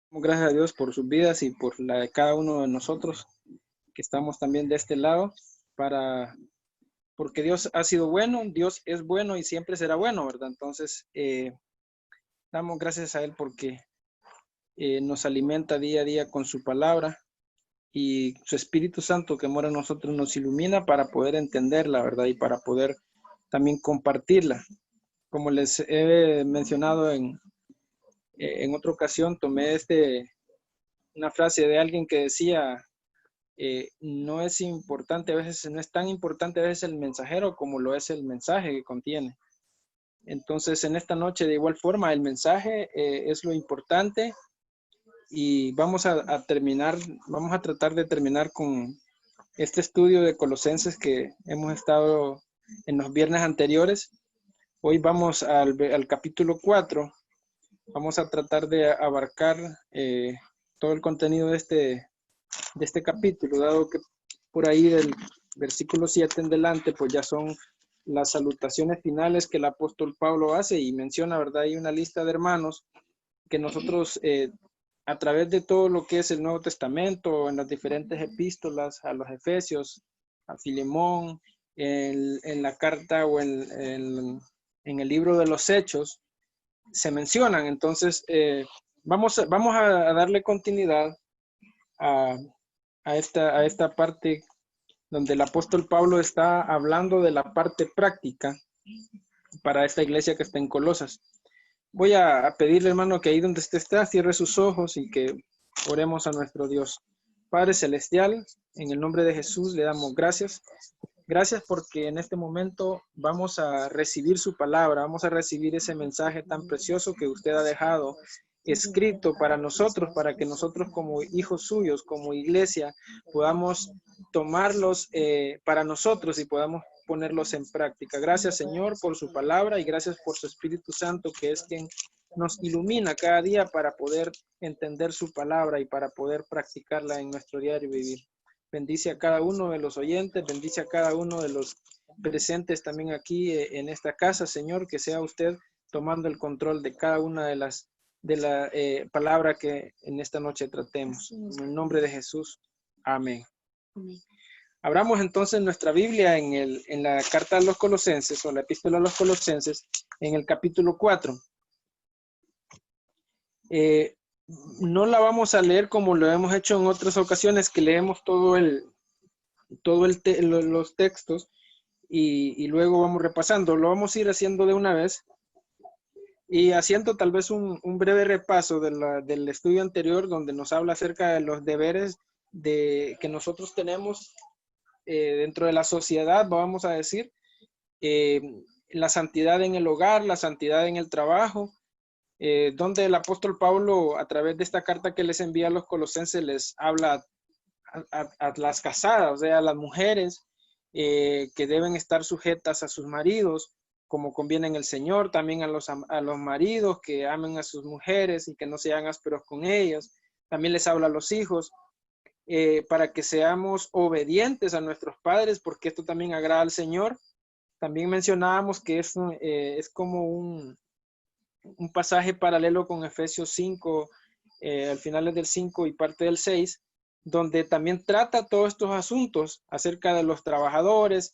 Gracias a Dios por sus vidas y por la de cada uno de nosotros que estamos también de este lado, porque Dios ha sido bueno, Dios es bueno y siempre será bueno, ¿verdad? Entonces, damos gracias a Él porque nos alimenta día a día con su palabra y su Espíritu Santo que mora en nosotros nos ilumina para poder entenderla, ¿verdad? Y para poder también compartirla. Como les he mencionado en otra ocasión, tomé una frase de alguien que decía, no es importante, a veces no es tan importante a veces el mensajero como lo es el mensaje que contiene. Entonces, en esta noche, de igual forma, el mensaje es lo importante y vamos a tratar de terminar con este estudio de Colosenses que hemos estado en los viernes anteriores. Hoy vamos al capítulo 4. Vamos a tratar de abarcar todo el contenido de este capítulo, dado que por ahí del versículo 7 en delante, pues ya son las salutaciones finales que el apóstol Pablo hace y menciona, ¿verdad? Hay una lista de hermanos que nosotros, a través de todo lo que es el Nuevo Testamento, en las diferentes epístolas a los Efesios, a Filemón, en la carta o en el libro de los Hechos, se mencionan. Entonces, vamos a darle continuidad a, a esta parte donde el apóstol Pablo está hablando de la parte práctica para esta iglesia que está en Colosas. Voy a pedirle, hermano, que ahí donde usted está, cierre sus ojos y que oremos a nuestro Dios. Padre Celestial, en el nombre de Jesús le damos gracias. Gracias porque en este momento vamos a recibir su palabra, vamos a recibir ese mensaje tan precioso que usted ha dejado escrito para nosotros, para que nosotros como hijos suyos, como iglesia, podamos tomarlos para nosotros y podamos ponerlos en práctica. Gracias, Señor, por su palabra y gracias por su Espíritu Santo, que es quien nos ilumina cada día para poder entender su palabra y para poder practicarla en nuestro diario vivir. Bendice a cada uno de los oyentes, bendice a cada uno de los presentes también aquí en esta casa, Señor, que sea usted tomando el control de cada una de la palabra que en esta noche tratemos. En el nombre de Jesús. Amén. Amén. Abramos entonces nuestra Biblia en la carta a los Colosenses o la epístola a los Colosenses en el capítulo 4. No la vamos a leer como lo hemos hecho en otras ocasiones, que leemos los textos y luego vamos repasando. Lo vamos a ir haciendo de una vez y haciendo tal vez un breve repaso del estudio anterior donde nos habla acerca de los deberes que nosotros tenemos dentro de la sociedad, vamos a decir, la santidad en el hogar, la santidad en el trabajo, donde el apóstol Pablo, a través de esta carta que les envía a los colosenses, les habla a las casadas, o sea, a las mujeres que deben estar sujetas a sus maridos, como conviene en el Señor, también a los maridos que amen a sus mujeres y que no sean ásperos con ellas. También les habla a los hijos para que seamos obedientes a nuestros padres, porque esto también agrada al Señor. También mencionábamos que es como un pasaje paralelo con Efesios 5, al final del 5 y parte del 6, donde también trata todos estos asuntos acerca de los trabajadores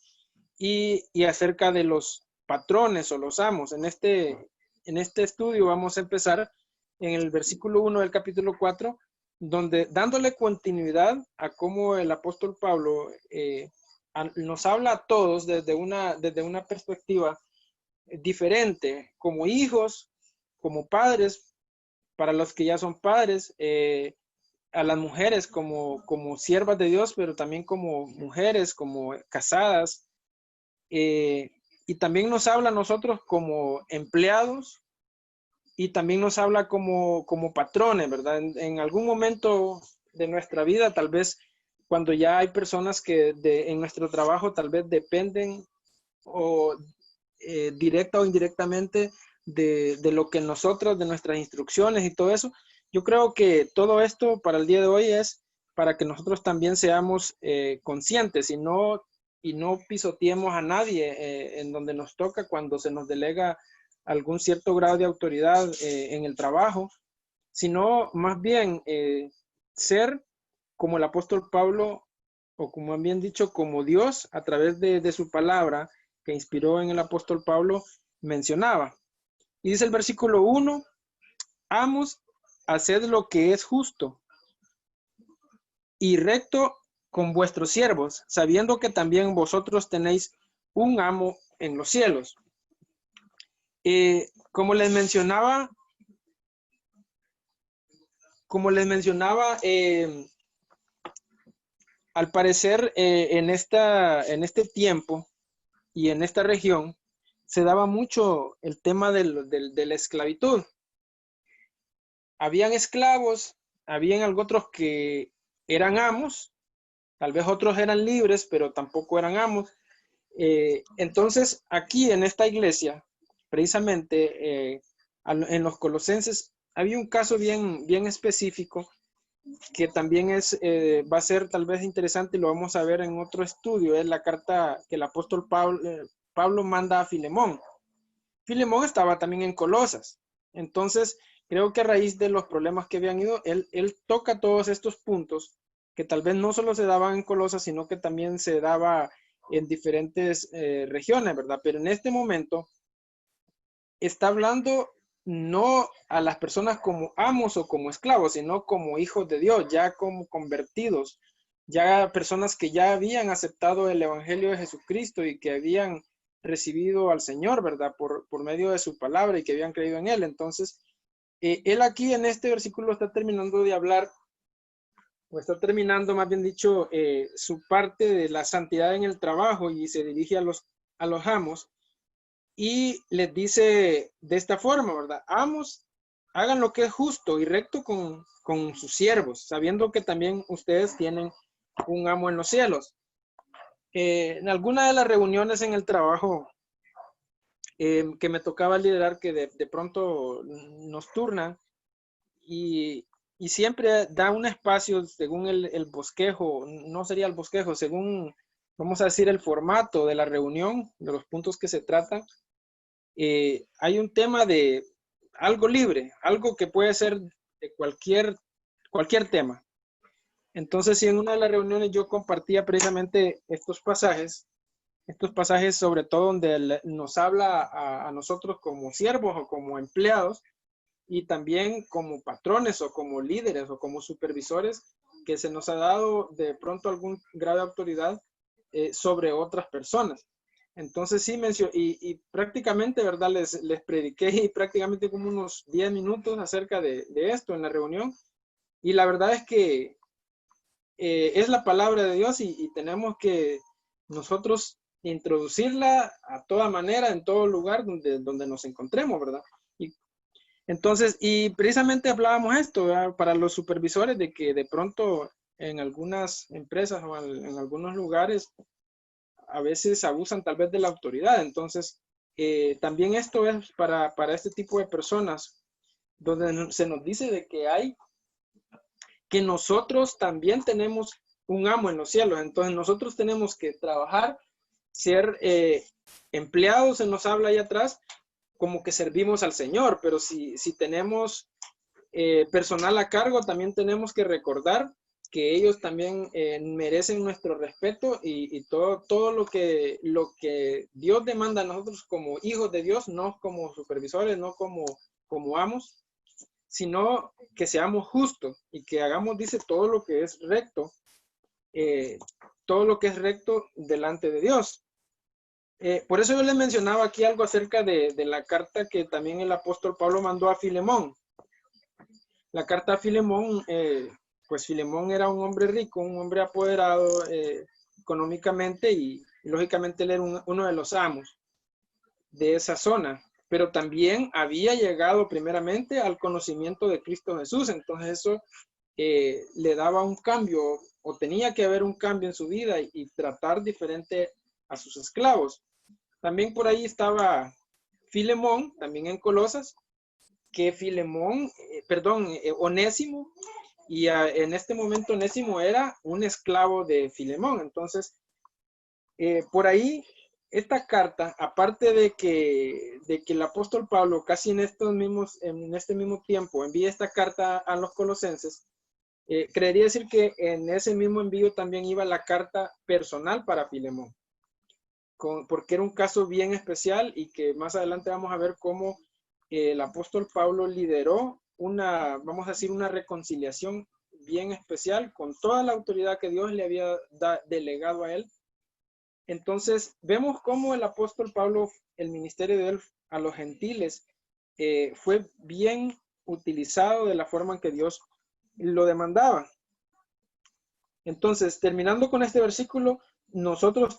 y acerca de los patrones o los amos. En este estudio vamos a empezar en el versículo 1 del capítulo 4, donde dándole continuidad a cómo el apóstol Pablo nos habla a todos desde una perspectiva diferente, como hijos, como padres, para los que ya son padres, a las mujeres como siervas de Dios, pero también como mujeres, como casadas, y también nos habla a nosotros como empleados y también nos habla como patrones, ¿verdad? En algún momento de nuestra vida, tal vez cuando ya hay personas que en nuestro trabajo tal vez dependen o directa o indirectamente de lo que nosotros, de nuestras instrucciones y todo eso. Yo creo que todo esto para el día de hoy es para que nosotros también seamos conscientes y no pisoteemos a nadie en donde nos toca cuando se nos delega algún cierto grado de autoridad en el trabajo. sino más bien ser como el apóstol Pablo, o como han bien dicho, como Dios a través de su palabra que inspiró en el apóstol Pablo mencionaba. Y dice el versículo 1, amos, haced lo que es justo y recto con vuestros siervos, sabiendo que también vosotros tenéis un amo en los cielos. Como les mencionaba, al parecer en este tiempo y en esta región se daba mucho el tema de la esclavitud. Habían esclavos, habían otros que eran amos, tal vez otros eran libres, pero tampoco eran amos. Entonces, aquí en esta iglesia, precisamente en los Colosenses, había un caso bien, bien específico que también va a ser tal vez interesante y lo vamos a ver en otro estudio. Es la carta que el apóstol Pablo manda a Filemón. Filemón estaba también en Colosas. Entonces, creo que a raíz de los problemas que habían ido, él toca todos estos puntos que tal vez no solo se daban en Colosas, sino que también se daba en diferentes regiones, ¿verdad? Pero en este momento está hablando no a las personas como amos o como esclavos, sino como hijos de Dios, ya como convertidos, ya personas que ya habían aceptado el evangelio de Jesucristo y que habían recibido al Señor, ¿verdad? Por medio de su palabra y que habían creído en Él. Entonces, él aquí en este versículo está terminando de hablar, o está terminando, más bien dicho, su parte de la santidad en el trabajo y se dirige a los amos. Y les dice de esta forma, ¿verdad? Amos, hagan lo que es justo y recto con sus siervos, sabiendo que también ustedes tienen un amo en los cielos. En alguna de las reuniones en el trabajo que me tocaba liderar, que de pronto nos turnan y siempre da un espacio según el bosquejo, no sería el bosquejo, según, vamos a decir, el formato de la reunión, de los puntos que se tratan. Hay un tema de algo libre, algo que puede ser de cualquier tema. Entonces, si en una de las reuniones yo compartía precisamente estos pasajes sobre todo donde nos habla a nosotros como siervos o como empleados y también como patrones o como líderes o como supervisores, que se nos ha dado de pronto algún grado de autoridad sobre otras personas. Entonces sí mencioné, y prácticamente, ¿verdad? Les prediqué y prácticamente como unos 10 minutos acerca de esto en la reunión. Y la verdad es que es la palabra de Dios y tenemos que nosotros introducirla a toda manera, en todo lugar donde nos encontremos, ¿verdad? Y entonces, y precisamente hablábamos esto, ¿verdad? Para los supervisores, de que de pronto en algunas empresas o en algunos lugares a veces abusan tal vez de la autoridad. Entonces, también esto es para este tipo de personas, donde se nos dice de que nosotros también tenemos un amo en los cielos. Entonces, nosotros tenemos que trabajar, ser empleados, se nos habla ahí atrás, como que servimos al Señor, pero si tenemos personal a cargo, también tenemos que recordar que ellos también merecen nuestro respeto y todo lo que Dios demanda a nosotros como hijos de Dios, no como supervisores, no como amos, sino que seamos justos y que hagamos, dice, todo lo que es recto, delante de Dios. Por eso yo les mencionaba aquí algo acerca de la carta que también el apóstol Pablo mandó a Filemón. La carta a Filemón, pues Filemón era un hombre rico, un hombre apoderado económicamente y lógicamente él era uno de los amos de esa zona, pero también había llegado primeramente al conocimiento de Cristo Jesús. Entonces eso le daba un cambio, o tenía que haber un cambio en su vida y tratar diferente a sus esclavos. También por ahí estaba Filemón, también en Colosas, que Onésimo, y en este momento Onésimo era un esclavo de Filemón. Entonces, por ahí esta carta, aparte de que el apóstol Pablo casi en este mismo tiempo envía esta carta a los colosenses, creería decir que en ese mismo envío también iba la carta personal para Filemón, porque era un caso bien especial y que más adelante vamos a ver cómo el apóstol Pablo lideró vamos a decir, una reconciliación bien especial con toda la autoridad que Dios le había delegado a él. Entonces, vemos cómo el apóstol Pablo, el ministerio de él a los gentiles, fue bien utilizado de la forma en que Dios lo demandaba. Entonces, terminando con este versículo, nosotros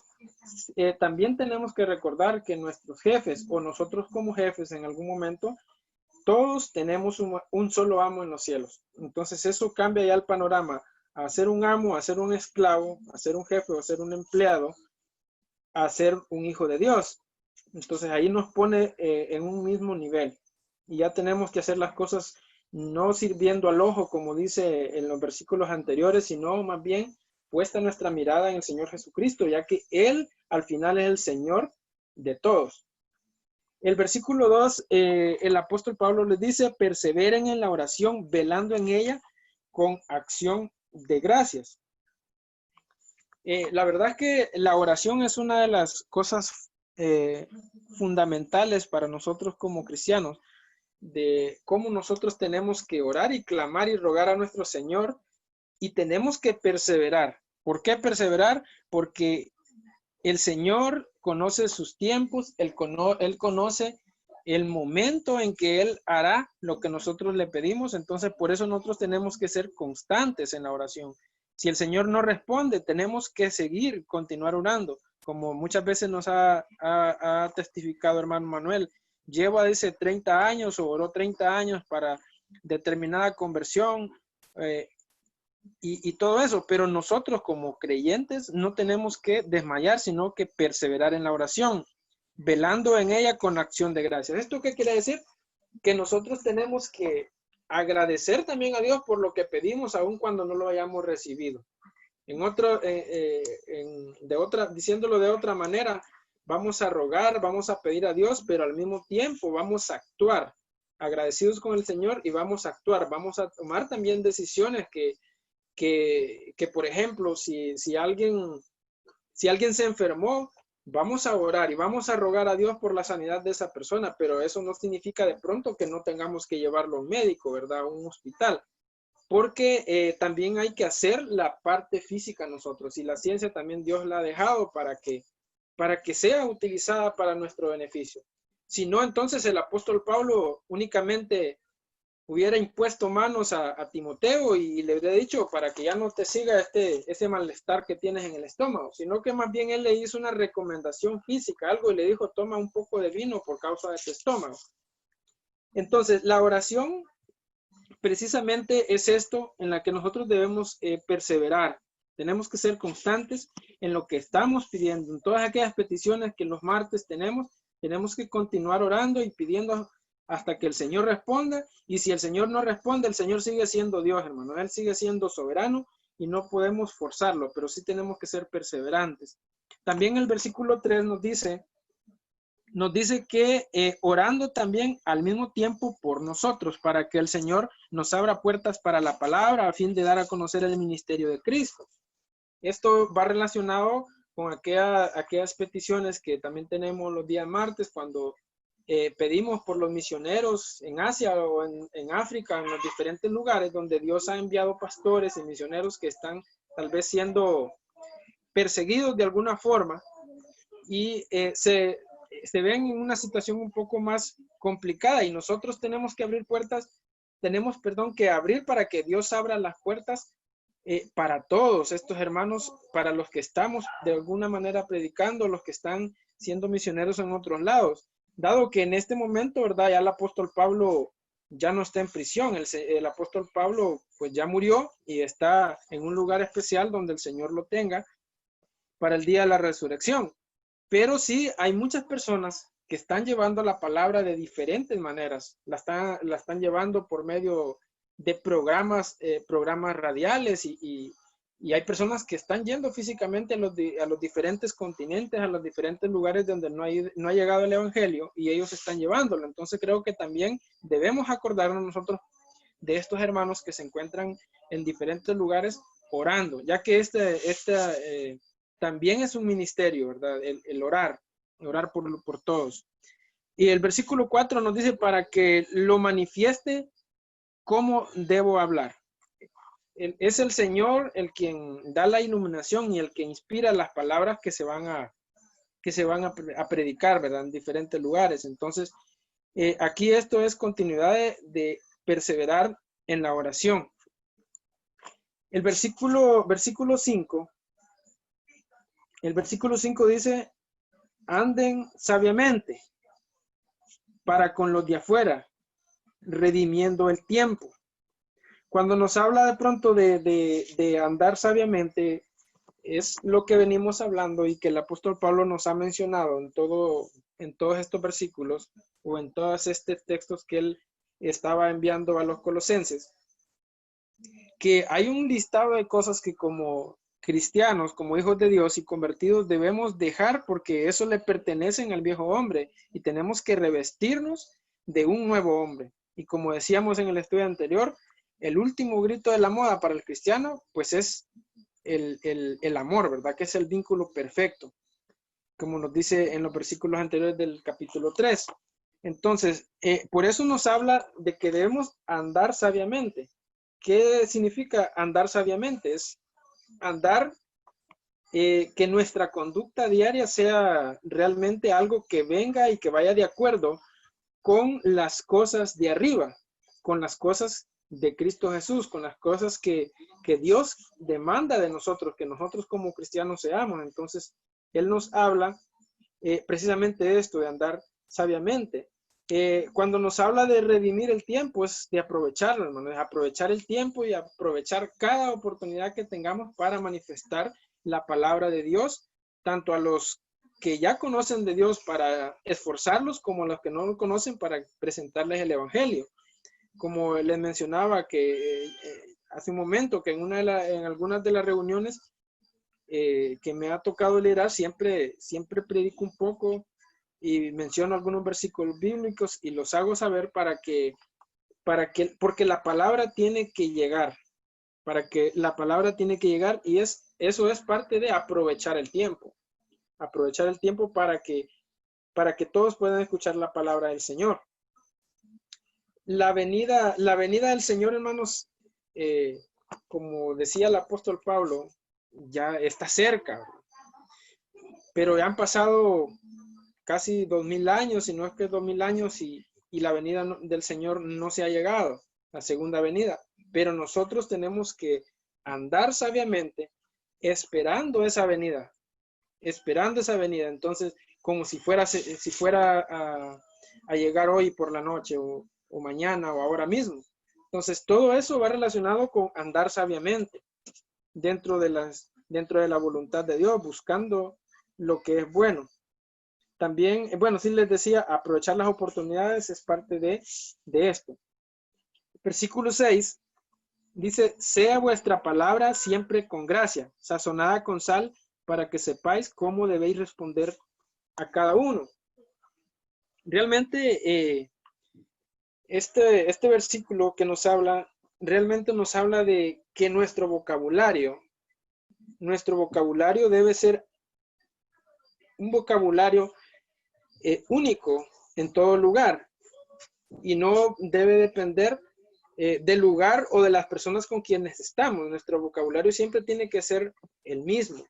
también tenemos que recordar que nuestros jefes o nosotros como jefes en algún momento, todos tenemos un solo amo en los cielos. Entonces, eso cambia ya el panorama a ser un amo, a ser un esclavo, a ser un jefe o a ser un empleado, a ser un hijo de Dios. Entonces ahí nos pone en un mismo nivel y ya tenemos que hacer las cosas no sirviendo al ojo, como dice en los versículos anteriores, sino más bien puesta nuestra mirada en el Señor Jesucristo, ya que Él al final es el Señor de todos. El versículo 2, el apóstol Pablo les dice, perseveren en la oración, velando en ella con acción de gracias. La verdad es que la oración es una de las cosas fundamentales para nosotros como cristianos, de cómo nosotros tenemos que orar y clamar y rogar a nuestro Señor y tenemos que perseverar. ¿Por qué perseverar? Porque el Señor conoce sus tiempos, Él conoce el momento en que Él hará lo que nosotros le pedimos, entonces por eso nosotros tenemos que ser constantes en la oración. Si el Señor no responde, tenemos que continuar orando, como muchas veces nos ha testificado hermano Manuel. Lleva, dice, 30 años o oró 30 años para determinada conversión y todo eso, pero nosotros como creyentes no tenemos que desmayar, sino que perseverar en la oración, velando en ella con acción de gracias. ¿Esto qué quiere decir? Que nosotros tenemos que agradecer también a Dios por lo que pedimos, aun cuando no lo hayamos recibido. Diciéndolo de otra manera, vamos a rogar, vamos a pedir a Dios, pero al mismo tiempo vamos a actuar agradecidos con el Señor y vamos a actuar, vamos a tomar también decisiones que por ejemplo, si alguien se enfermó, vamos a orar y vamos a rogar a Dios por la sanidad de esa persona, pero eso no significa de pronto que no tengamos que llevarlo a un médico, ¿verdad? A un hospital, porque también hay que hacer la parte física nosotros y la ciencia también Dios la ha dejado para que sea utilizada para nuestro beneficio. Si no, entonces el apóstol Pablo únicamente hubiera impuesto manos a Timoteo y le hubiera dicho para que ya no te siga ese malestar que tienes en el estómago, sino que más bien él le hizo una recomendación física, algo, y le dijo, toma un poco de vino por causa de tu estómago. Entonces, la oración precisamente es esto en la que nosotros debemos perseverar. Tenemos que ser constantes en lo que estamos pidiendo, en todas aquellas peticiones que los martes tenemos que continuar orando y pidiendo hasta que el Señor responda, y si el Señor no responde, el Señor sigue siendo Dios, hermano, Él sigue siendo soberano y no podemos forzarlo, pero sí tenemos que ser perseverantes. También el versículo 3 nos dice que orando también al mismo tiempo por nosotros, para que el Señor nos abra puertas para la palabra a fin de dar a conocer el ministerio de Cristo. Esto va relacionado con aquellas peticiones que también tenemos los días martes cuando pedimos por los misioneros en Asia o en África, en los diferentes lugares donde Dios ha enviado pastores y misioneros que están tal vez siendo perseguidos de alguna forma y se ven en una situación un poco más complicada y nosotros tenemos que abrir que abrir para que Dios abra las puertas para todos estos hermanos, para los que estamos de alguna manera predicando, los que están siendo misioneros en otros lados. Dado que en este momento, ¿verdad? Ya el apóstol Pablo ya no está en prisión. El apóstol Pablo pues ya murió y está en un lugar especial donde el Señor lo tenga para el día de la resurrección. Pero sí hay muchas personas que están llevando la palabra de diferentes maneras. La están llevando por medio de programas radiales y Y hay personas que están yendo físicamente a los diferentes continentes, a los diferentes lugares donde no ha llegado el evangelio, y ellos están llevándolo. Entonces creo que también debemos acordarnos nosotros de estos hermanos que se encuentran en diferentes lugares orando, ya que también es un ministerio, ¿verdad? El orar por todos. Y el versículo 4 nos dice para que lo manifieste cómo debo hablar. Es el Señor el quien da la iluminación y el que inspira las palabras que se van a predicar, ¿verdad? En diferentes lugares. Entonces, aquí esto es continuidad de perseverar en la oración. El versículo 5, dice, anden sabiamente para con los de afuera, redimiendo el tiempo. Cuando nos habla de pronto de andar sabiamente, es lo que venimos hablando y que el apóstol Pablo nos ha mencionado en todos estos versículos o en todos estos textos que él estaba enviando a los colosenses, que hay un listado de cosas que como cristianos, como hijos de Dios y convertidos debemos dejar porque eso le pertenecen al viejo hombre y tenemos que revestirnos de un nuevo hombre. Y como decíamos en el estudio anterior, el último grito de la moda para el cristiano, pues es el amor, ¿verdad? Que es el vínculo perfecto, como nos dice en los versículos anteriores del capítulo 3. Entonces, por eso nos habla de que debemos andar sabiamente. ¿Qué significa andar sabiamente? Es andar, que nuestra conducta diaria sea realmente algo que venga y que vaya de acuerdo con las cosas de arriba, con las cosas de Cristo Jesús, con las cosas que Dios demanda de nosotros, que nosotros como cristianos seamos. Entonces, Él nos habla precisamente de esto, de andar sabiamente. Cuando nos habla de redimir el tiempo, es de aprovecharlo, hermano, es aprovechar el tiempo y aprovechar cada oportunidad que tengamos para manifestar la palabra de Dios, tanto a los que ya conocen de Dios para esforzarlos, como a los que no lo conocen para presentarles el evangelio. Como les mencionaba que hace un momento, que en algunas de las reuniones que me ha tocado liderar, siempre predico un poco y menciono algunos versículos bíblicos y los hago saber porque la palabra tiene que llegar, y eso es parte de aprovechar el tiempo para que todos puedan escuchar la palabra del Señor. La venida del Señor, hermanos, como decía el apóstol Pablo, ya está cerca, pero ya han pasado casi 2000 años, si no es que 2000 años, y la venida del Señor no se ha llegado, la segunda venida. Pero nosotros tenemos que andar sabiamente esperando esa venida. Entonces, como si fuera a llegar hoy por la noche o mañana o ahora mismo. Entonces, todo eso va relacionado con andar sabiamente dentro de la voluntad de Dios, buscando lo que es bueno. También, bueno, sí les decía, aprovechar las oportunidades es parte de esto. Versículo 6 dice, sea vuestra palabra siempre con gracia, sazonada con sal, para que sepáis cómo debéis responder a cada uno. Realmente, este versículo que nos habla, realmente nos habla de que nuestro vocabulario debe ser un vocabulario único en todo lugar y no debe depender del lugar o de las personas con quienes estamos. Nuestro vocabulario siempre tiene que ser el mismo.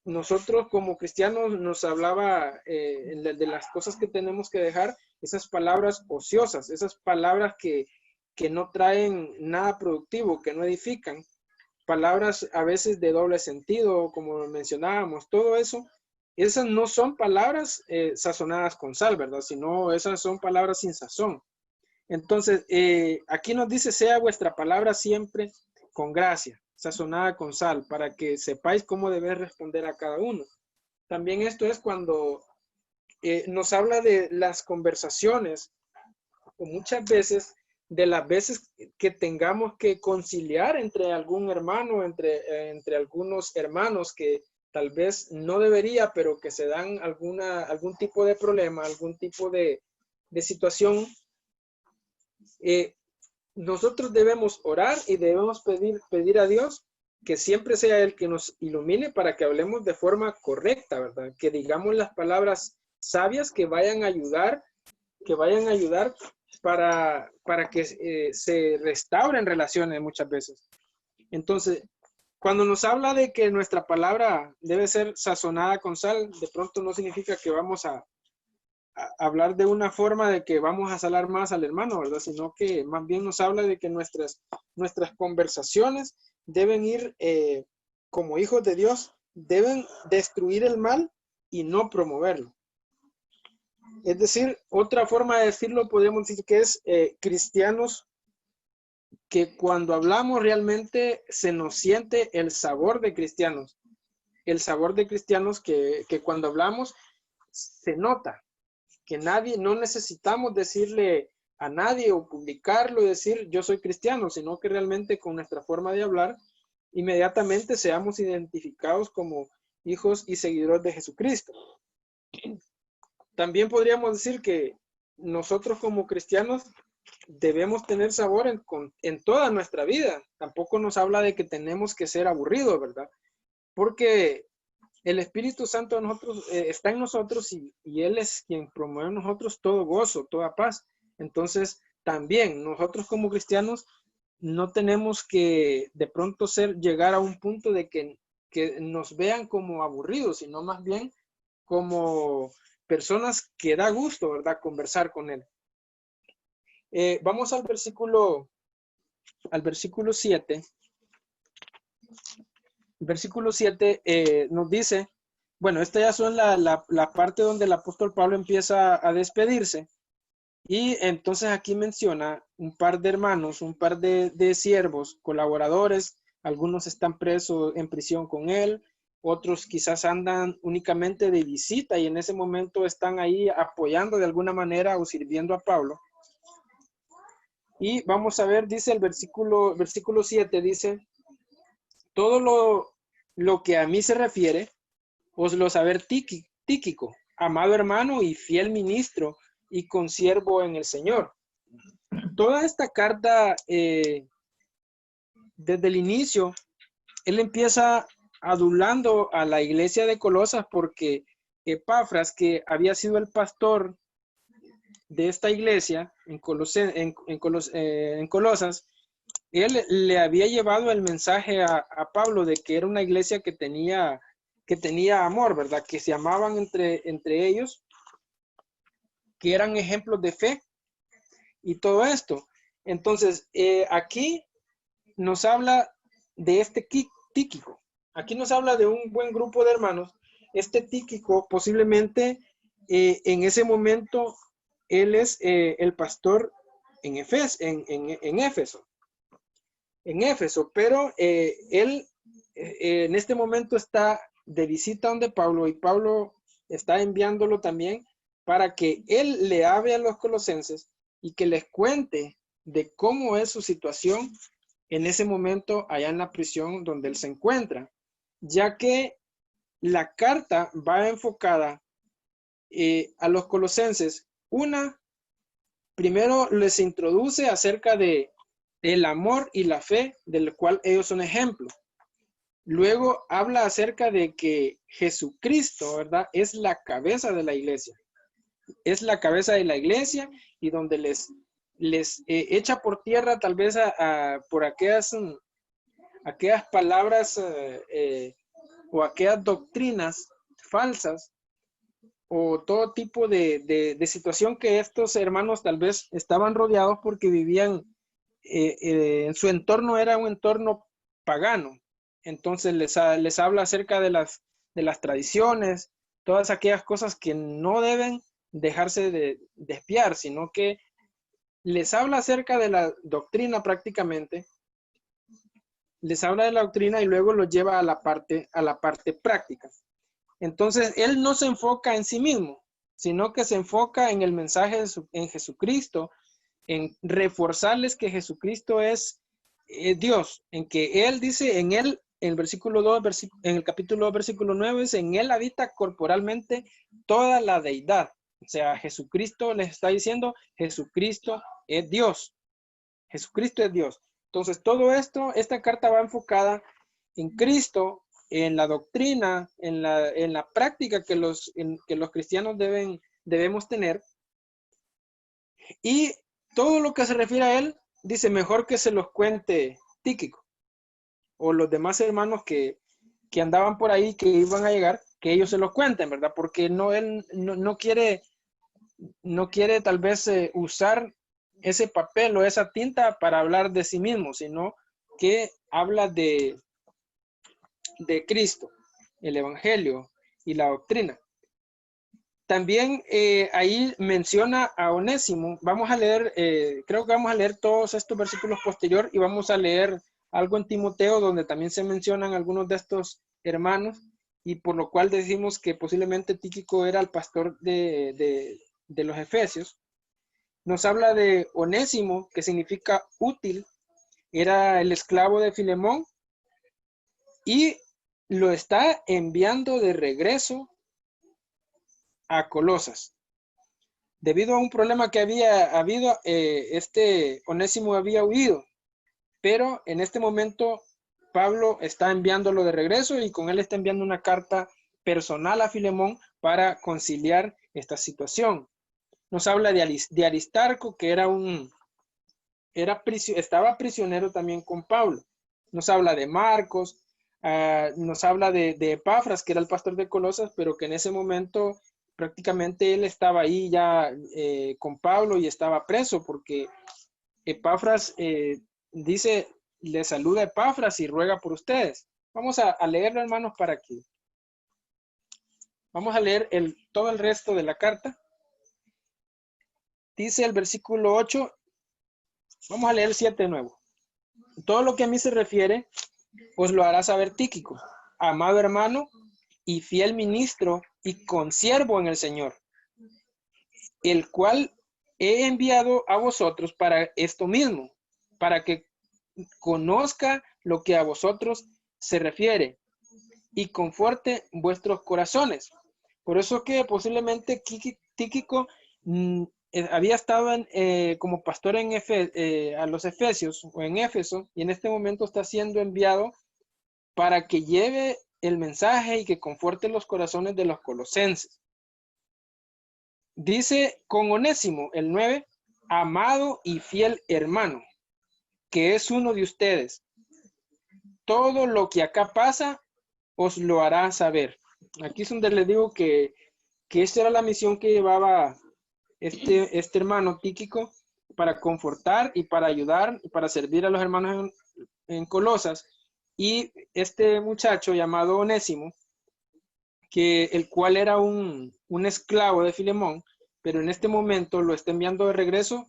Nosotros como cristianos nos hablaba de las cosas que tenemos que dejar, esas palabras ociosas, esas palabras que no traen nada productivo, que no edifican, palabras a veces de doble sentido, como mencionábamos, todo eso. Esas no son palabras sazonadas con sal, ¿verdad? Sino esas son palabras sin sazón. Entonces, aquí nos dice, sea vuestra palabra siempre con gracia, sazonada con sal, para que sepáis cómo debéis responder a cada uno. También esto es cuando nos habla de las conversaciones, o muchas veces de las veces que tengamos que conciliar entre algún hermano, entre algunos hermanos que tal vez no debería, pero que se dan algún tipo de problema, algún tipo de situación, nosotros debemos orar y debemos pedir a Dios que siempre sea Él que nos ilumine para que hablemos de forma correcta, ¿verdad? Que digamos las palabras sabias que vayan a ayudar para que se restauren relaciones muchas veces. Entonces, cuando nos habla de que nuestra palabra debe ser sazonada con sal, de pronto no significa que vamos a hablar de una forma de que vamos a salar más al hermano, ¿verdad? Sino que más bien nos habla de que nuestras conversaciones deben ir, como hijos de Dios, deben destruir el mal y no promoverlo. Es decir, otra forma de decirlo podríamos decir que es cristianos que cuando hablamos realmente se nos siente el sabor de cristianos. El sabor de cristianos que cuando hablamos se nota. Que no necesitamos decirle a nadie o publicarlo y decir yo soy cristiano, sino que realmente con nuestra forma de hablar, inmediatamente seamos identificados como hijos y seguidores de Jesucristo. También podríamos decir que nosotros como cristianos debemos tener sabor en toda nuestra vida. Tampoco nos habla de que tenemos que ser aburridos, ¿verdad? Porque el Espíritu Santo de nosotros, está en nosotros y Él es quien promueve en nosotros todo gozo, toda paz. Entonces, también nosotros como cristianos no tenemos que de pronto llegar a un punto de que nos vean como aburridos, sino más bien como personas que da gusto, ¿verdad? Conversar con Él. Vamos al versículo 7. El versículo 7 nos dice, bueno, esta ya son la parte donde el apóstol Pablo empieza a despedirse. Y entonces aquí menciona un par de hermanos, un par de siervos, colaboradores. Algunos están presos en prisión con él, otros quizás andan únicamente de visita y en ese momento están ahí apoyando de alguna manera o sirviendo a Pablo. Y vamos a ver, dice el versículo 7, dice, todo lo que a mí se refiere, os lo saber Tíquico, amado hermano y fiel ministro y consiervo en el Señor. Toda esta carta, desde el inicio, él empieza adulando a la iglesia de Colosas porque Epafras, que había sido el pastor de esta iglesia en Colosas, él le había llevado el mensaje a Pablo de que era una iglesia que tenía amor, ¿verdad? Que se amaban entre ellos, que eran ejemplos de fe y todo esto. Entonces, aquí nos habla de este Tíquico. Aquí nos habla de un buen grupo de hermanos. Este Tíquico posiblemente en ese momento él es el pastor en Éfeso. En Éfeso, pero él en este momento está de visita donde Pablo y Pablo está enviándolo también para que él le hable a los colosenses y que les cuente de cómo es su situación en ese momento allá en la prisión donde él se encuentra, ya que la carta va enfocada a los colosenses. Primero les introduce acerca de el amor y la fe del cual ellos son ejemplo. Luego habla acerca de que Jesucristo, ¿verdad? Es la cabeza de la iglesia. Es la cabeza de la iglesia y donde les echa por tierra tal vez por aquellas palabras o aquellas doctrinas falsas o todo tipo de situación que estos hermanos tal vez estaban rodeados porque vivían en su entorno, era un entorno pagano. Entonces les habla acerca de las tradiciones, todas aquellas cosas que no deben dejarse de espiar, sino que les habla acerca de la doctrina prácticamente, les habla de la doctrina y luego los lleva a la parte práctica. Entonces, él no se enfoca en sí mismo, sino que se enfoca en el mensaje en Jesucristo en reforzarles que Jesucristo es Dios, en que Él dice, en Él, en el versículo 2, en el capítulo 2, versículo 9, dice, en Él habita corporalmente toda la deidad. O sea, Jesucristo les está diciendo, Jesucristo es Dios. Jesucristo es Dios. Entonces, todo esto, esta carta va enfocada en Cristo, en la doctrina, en la práctica que los cristianos debemos tener. Y todo lo que se refiere a él, dice, mejor que se los cuente Tíquico o los demás hermanos que andaban por ahí, que iban a llegar, que ellos se los cuenten, ¿verdad? Porque él no quiere tal vez usar ese papel o esa tinta para hablar de sí mismo, sino que habla de Cristo, el Evangelio y la doctrina. También ahí menciona a Onésimo. Vamos a leer, creo que vamos a leer todos estos versículos posterior y vamos a leer algo en Timoteo donde también se mencionan algunos de estos hermanos y por lo cual decimos que posiblemente Tíquico era el pastor de los Efesios. Nos habla de Onésimo, que significa útil, era el esclavo de Filemón y lo está enviando de regreso a Colosas. Debido a un problema que había habido, Onésimo había huido, pero en este momento Pablo está enviándolo de regreso y con él está enviando una carta personal a Filemón para conciliar esta situación. Nos habla de Aristarco, que estaba prisionero también con Pablo. Nos habla de Marcos, nos habla de Epafras, que era el pastor de Colosas, pero que en ese momento prácticamente él estaba ahí ya con Pablo y estaba preso, porque Epafras dice, le saluda a Epafras y ruega por ustedes. Vamos a leerlo, hermanos, para que vamos a leer todo el resto de la carta. Dice el versículo 8, vamos a leer el 7 de nuevo. Todo lo que a mí se refiere, os lo hará saber Tíquico, amado hermano y fiel ministro y consiervo en el Señor, el cual he enviado a vosotros para esto mismo, para que conozca lo que a vosotros se refiere y conforte vuestros corazones. Por eso que posiblemente Tíquico había estado como pastor a los Efesios o en Éfeso y en este momento está siendo enviado para que lleve el mensaje y que conforte los corazones de los colosenses. Dice con Onésimo, el 9, amado y fiel hermano, que es uno de ustedes. Todo lo que acá pasa, os lo hará saber. Aquí es donde les digo que esta era la misión que llevaba este hermano Tíquico para confortar y para ayudar y para servir a los hermanos en Colosas. Y este muchacho llamado Onésimo, el cual era un esclavo de Filemón, pero en este momento lo está enviando de regreso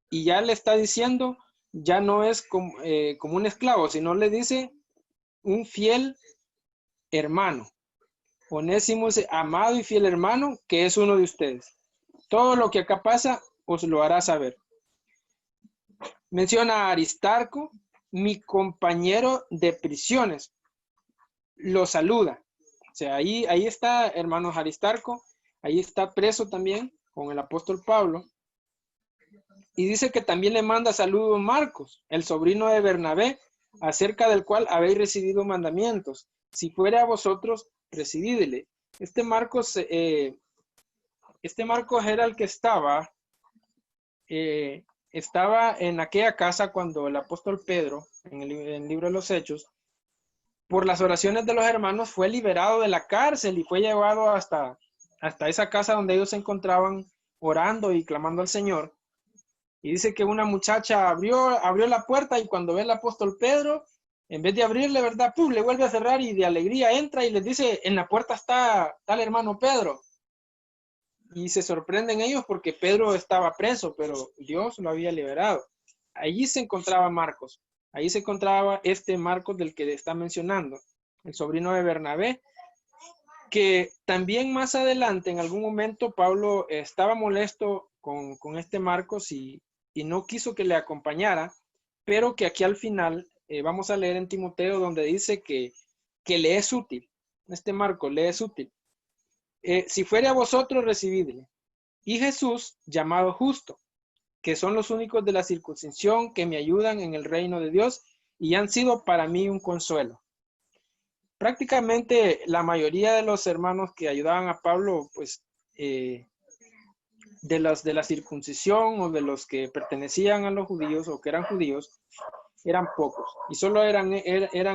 y ya le está diciendo, ya no es como un esclavo, sino le dice un fiel hermano. Onésimo es amado y fiel hermano, que es uno de ustedes. Todo lo que acá pasa, os lo hará saber. Menciona a Aristarco, mi compañero de prisiones. Lo saluda. O sea, ahí está, hermanos, Aristarco. Ahí está preso también con el apóstol Pablo. Y dice que también le manda saludos Marcos, el sobrino de Bernabé, acerca del cual habéis recibido mandamientos. Si fuere a vosotros, recibidle. Este Marcos era el que estaba en aquella casa cuando el apóstol Pedro, en el libro de los Hechos, por las oraciones de los hermanos, fue liberado de la cárcel y fue llevado hasta esa casa donde ellos se encontraban orando y clamando al Señor. Y dice que una muchacha abrió la puerta y cuando ve al apóstol Pedro, en vez de abrirle, ¿verdad? ¡Pum! Le vuelve a cerrar y de alegría entra y les dice, en la puerta está tal hermano Pedro. Y se sorprenden ellos porque Pedro estaba preso, pero Dios lo había liberado. Allí se encontraba Marcos. Ahí se encontraba este Marcos del que está mencionando, el sobrino de Bernabé, que también más adelante, en algún momento, Pablo estaba molesto con este Marcos y y no quiso que le acompañara, pero que aquí al final vamos a leer en Timoteo donde dice que le es útil. Este Marco le es útil. Si fuere a vosotros, recibidle. Y Jesús, llamado justo, que son los únicos de la circuncisión que me ayudan en el reino de Dios y han sido para mí un consuelo. Prácticamente la mayoría de los hermanos que ayudaban a Pablo, pues de la circuncisión o de los que pertenecían a los judíos o que eran judíos, eran pocos. Y solo eran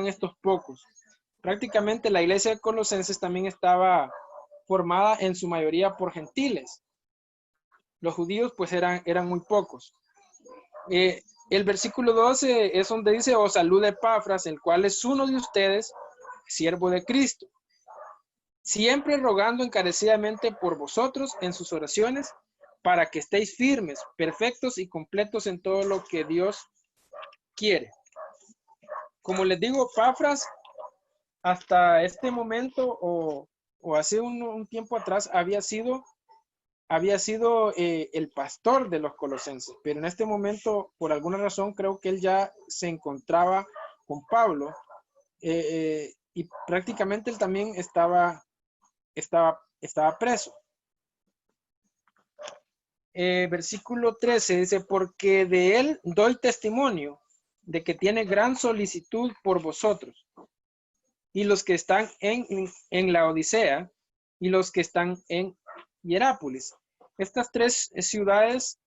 estos pocos. Prácticamente la iglesia de Colosenses también estaba formada en su mayoría por gentiles. Los judíos pues eran muy pocos. El versículo 12 es donde dice, os saluda Epafras, el cual es uno de ustedes, siervo de Cristo, siempre rogando encarecidamente por vosotros en sus oraciones, para que estéis firmes, perfectos y completos en todo lo que Dios quiere. Como les digo, Epafras, hasta este momento o hace un tiempo atrás, había sido el pastor de los colosenses, pero en este momento, por alguna razón, creo que él ya se encontraba con Pablo y prácticamente él también estaba preso. Versículo 13 dice, porque de él doy testimonio de que tiene gran solicitud por vosotros y los que están en la Odisea y los que están en Hierápolis. Estas tres ciudades,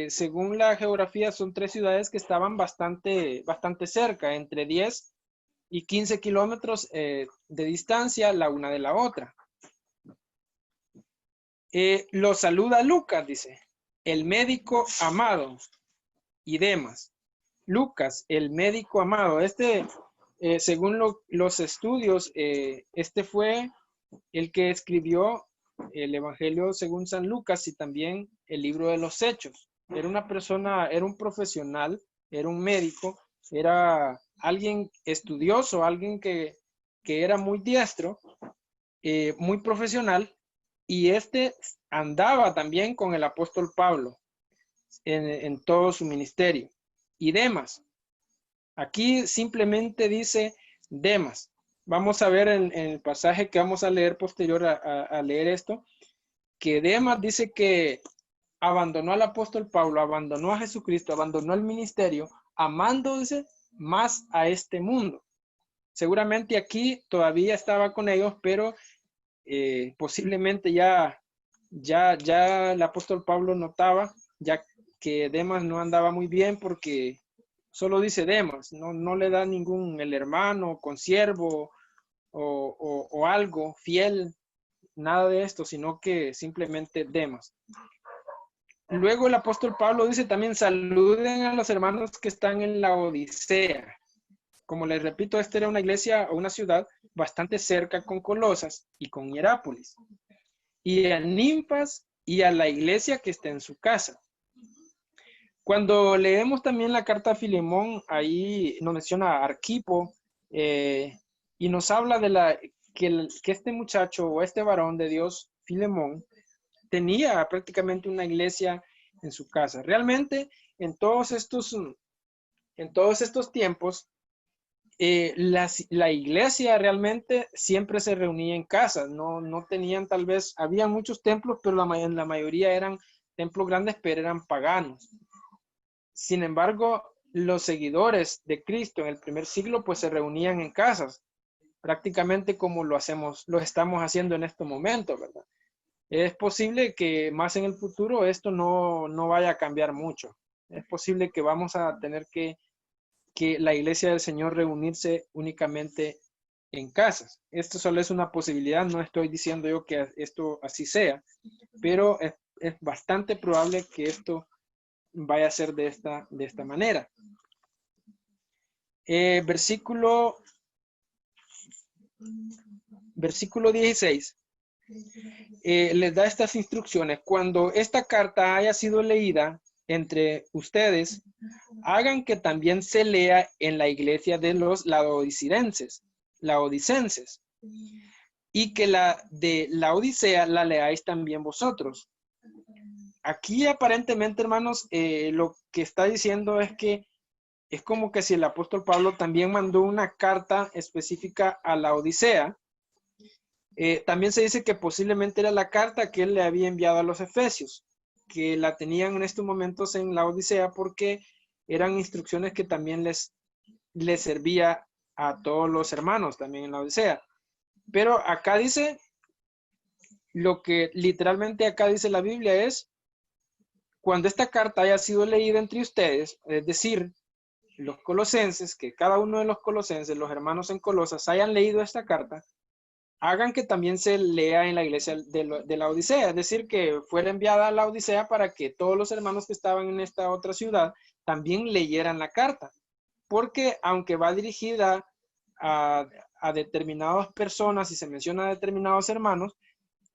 según la geografía, son tres ciudades que estaban bastante cerca, entre 10 y 15 kilómetros de distancia la una de la otra. Lo saluda Lucas, dice, el médico amado, y Demas. Lucas, el médico amado. Según los estudios, este fue el que escribió el Evangelio según San Lucas y también el libro de los Hechos. Era una persona, era un profesional, era un médico, era alguien estudioso, alguien que era muy diestro, muy profesional, y andaba también con el apóstol Pablo en todo su ministerio. Y Demas, aquí simplemente dice Demas. Vamos a ver en el pasaje que vamos a leer posterior a leer esto, que Demas dice que abandonó al apóstol Pablo, abandonó a Jesucristo, abandonó el ministerio, amándose más a este mundo. Seguramente aquí todavía estaba con ellos, pero posiblemente ya el apóstol Pablo notaba ya que Demas no andaba muy bien porque solo dice Demas, no le da ningún el hermano, consiervo o algo fiel, nada de esto, sino que simplemente Demas. Luego el apóstol Pablo dice también, saluden a los hermanos que están en la Odisea. Como les repito, esta era una iglesia o una ciudad bastante cerca con Colosas y con Hierápolis. Y a Ninfas y a la iglesia que está en su casa. Cuando leemos también la carta a Filemón, ahí nos menciona a Arquipo y nos habla de que este muchacho o este varón de Dios, Filemón, tenía prácticamente una iglesia en su casa. Realmente, en todos estos tiempos, la iglesia realmente siempre se reunía en casas. No tenían, tal vez, había muchos templos, pero la mayoría eran templos grandes, pero eran paganos. Sin embargo, los seguidores de Cristo en el primer siglo, pues se reunían en casas, prácticamente como lo estamos haciendo en este momento, ¿verdad? Es posible que más en el futuro esto no vaya a cambiar mucho. Es posible que vamos a tener que la iglesia del Señor reunirse únicamente en casas. Esto solo es una posibilidad, no estoy diciendo yo que esto así sea, pero es bastante probable que esto vaya a ser de esta manera. Versículo 16. Les da estas instrucciones. Cuando esta carta haya sido leída entre ustedes, hagan que también se lea en la iglesia de los laodicenses, y que la de la Odisea la leáis también vosotros. aquí aparentemente, hermanos, lo que está diciendo es que es como que si el apóstol Pablo también mandó una carta específica a la Odisea. También se dice que posiblemente era la carta que él le había enviado a los efesios, que la tenían en estos momentos en la Odisea porque eran instrucciones que también les servía a todos los hermanos también en la Odisea. Pero acá dice, lo que literalmente acá dice la Biblia es, cuando esta carta haya sido leída entre ustedes, es decir, los colosenses, que cada uno de los colosenses, los hermanos en Colosas, hayan leído esta carta, hagan que también se lea en la iglesia de la Odisea, es decir, que fuera enviada a la Odisea para que todos los hermanos que estaban en esta otra ciudad también leyeran la carta, porque aunque va dirigida a determinadas personas y se menciona a determinados hermanos,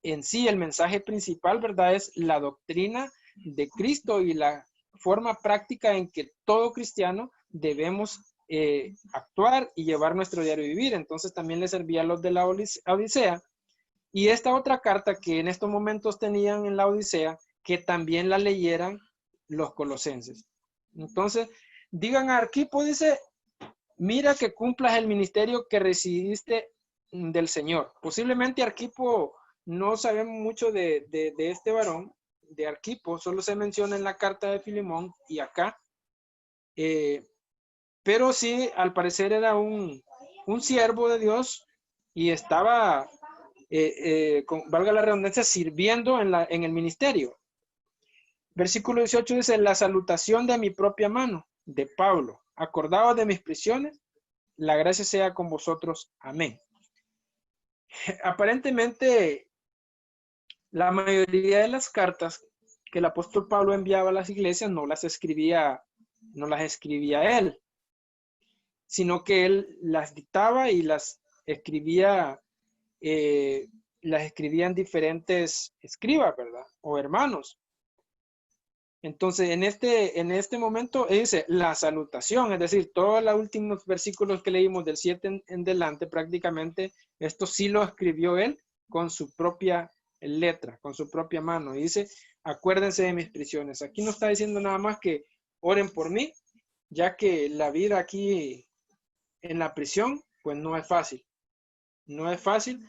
en sí el mensaje principal, ¿verdad?, es la doctrina de Cristo y la forma práctica en que todo cristiano debemos actuar y llevar nuestro diario vivir. Entonces también les servía a los de la Odisea. Y esta otra carta que en estos momentos tenían en la Odisea, que también la leyeran los colosenses. Entonces, digan a Arquipo, dice, mira que cumplas el ministerio que recibiste del Señor. Posiblemente Arquipo, no sabemos mucho de este varón, de Arquipo, solo se menciona en la carta de Filemón y acá. Pero sí, al parecer era un siervo de Dios y estaba, valga la redundancia, sirviendo en el ministerio. Versículo 18 dice, la salutación de mi propia mano, de Pablo, acordado de mis prisiones, la gracia sea con vosotros. Amén. Aparentemente, la mayoría de las cartas que el apóstol Pablo enviaba a las iglesias no las escribía él, sino que él las dictaba y las escribía en diferentes escribas, ¿verdad? O hermanos. Entonces, en este momento dice la salutación, es decir, todos los últimos versículos que leímos del 7 en delante, prácticamente, esto sí lo escribió él con su propia letra, con su propia mano. Y dice, acuérdense de mis prisiones. Aquí no está diciendo nada más que oren por mí, ya que la vida aquí en la prisión, pues no es fácil. No es fácil,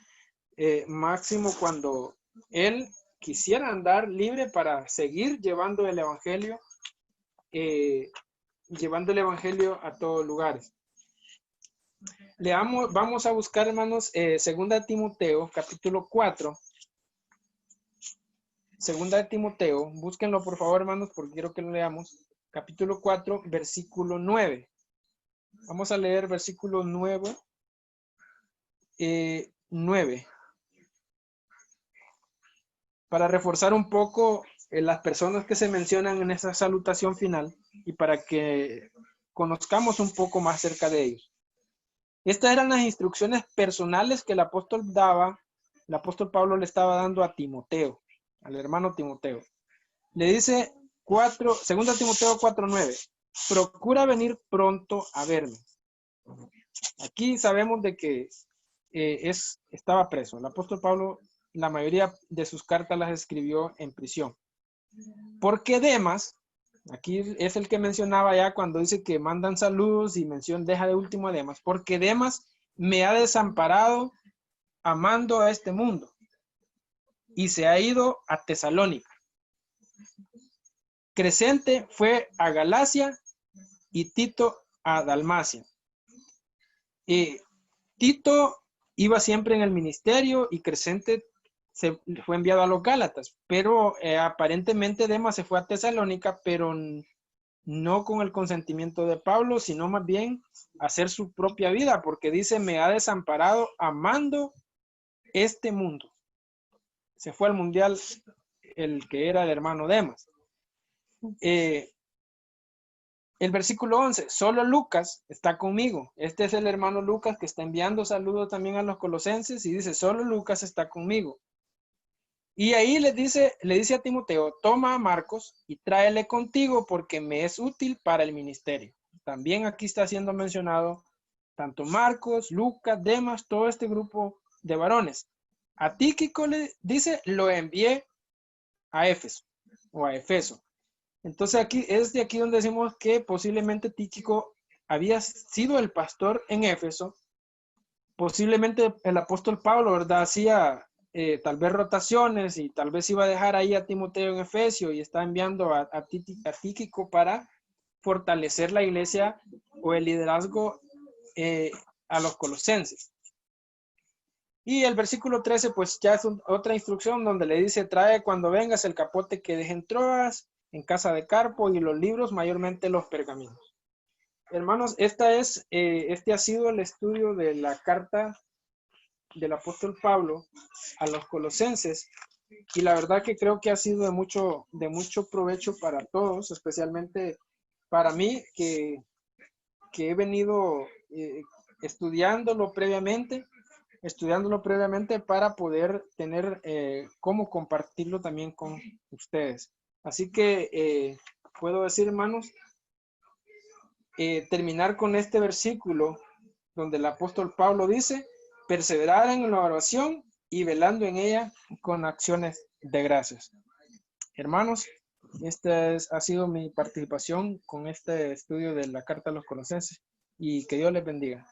máximo cuando él quisiera andar libre para seguir llevando el evangelio a todos lugares. Vamos a buscar, hermanos, segunda de Timoteo, capítulo 4. Segunda de Timoteo, búsquenlo por favor, hermanos, porque quiero que lo leamos. Capítulo 4, versículo 9. Vamos a leer versículo 9. 9. Para reforzar un poco las personas que se mencionan en esa salutación final y para que conozcamos un poco más acerca de ellos. Estas eran las instrucciones personales que el apóstol Pablo le estaba dando a Timoteo, al hermano Timoteo. Le dice 2 Timoteo 4:9, procura venir pronto a verme. Aquí sabemos de que estaba preso. El apóstol Pablo, la mayoría de sus cartas las escribió en prisión. Porque Demas, aquí es el que mencionaba ya cuando dice que mandan saludos y deja de último a Demas, porque Demas me ha desamparado amando a este mundo y se ha ido a Tesalónica. Crescente fue a Galacia y Tito a Dalmacia. Tito iba siempre en el ministerio y Crescente se fue enviado a los Gálatas, pero aparentemente Demas se fue a Tesalónica, pero no con el consentimiento de Pablo, sino más bien a hacer su propia vida, porque dice, me ha desamparado amando este mundo. Se fue al mundial el que era el hermano Demas. El versículo 11, solo Lucas está conmigo. Este es el hermano Lucas que está enviando saludos también a los colosenses y dice, solo Lucas está conmigo. Y ahí le dice a Timoteo, toma a Marcos y tráele contigo porque me es útil para el ministerio. También aquí está siendo mencionado tanto Marcos, Lucas, Demas, todo este grupo de varones. A Tíquico le dice, lo envié a Éfeso. o a Efeso. Entonces aquí es de aquí donde decimos que posiblemente Tíquico había sido el pastor en Éfeso. Posiblemente el apóstol Pablo, ¿verdad? Hacía tal vez rotaciones y tal vez iba a dejar ahí a Timoteo en Efesio y está enviando a Tíquico para fortalecer la iglesia o el liderazgo a los colosenses. Y el versículo 13 pues ya es otra instrucción donde le dice: trae cuando vengas el capote que dejen Troas en casa de Carpo y los libros, mayormente los pergaminos. Hermanos, este ha sido el estudio de la carta del apóstol Pablo a los colosenses, y la verdad que creo que ha sido de mucho provecho para todos, especialmente para mí que he venido estudiándolo previamente para poder tener cómo compartirlo también con ustedes. Así que puedo decir, hermanos, terminar con este versículo donde el apóstol Pablo dice: perseverar en la oración y velando en ella con acciones de gracias. Hermanos, esta ha sido mi participación con este estudio de la carta a los colosenses, y que Dios les bendiga.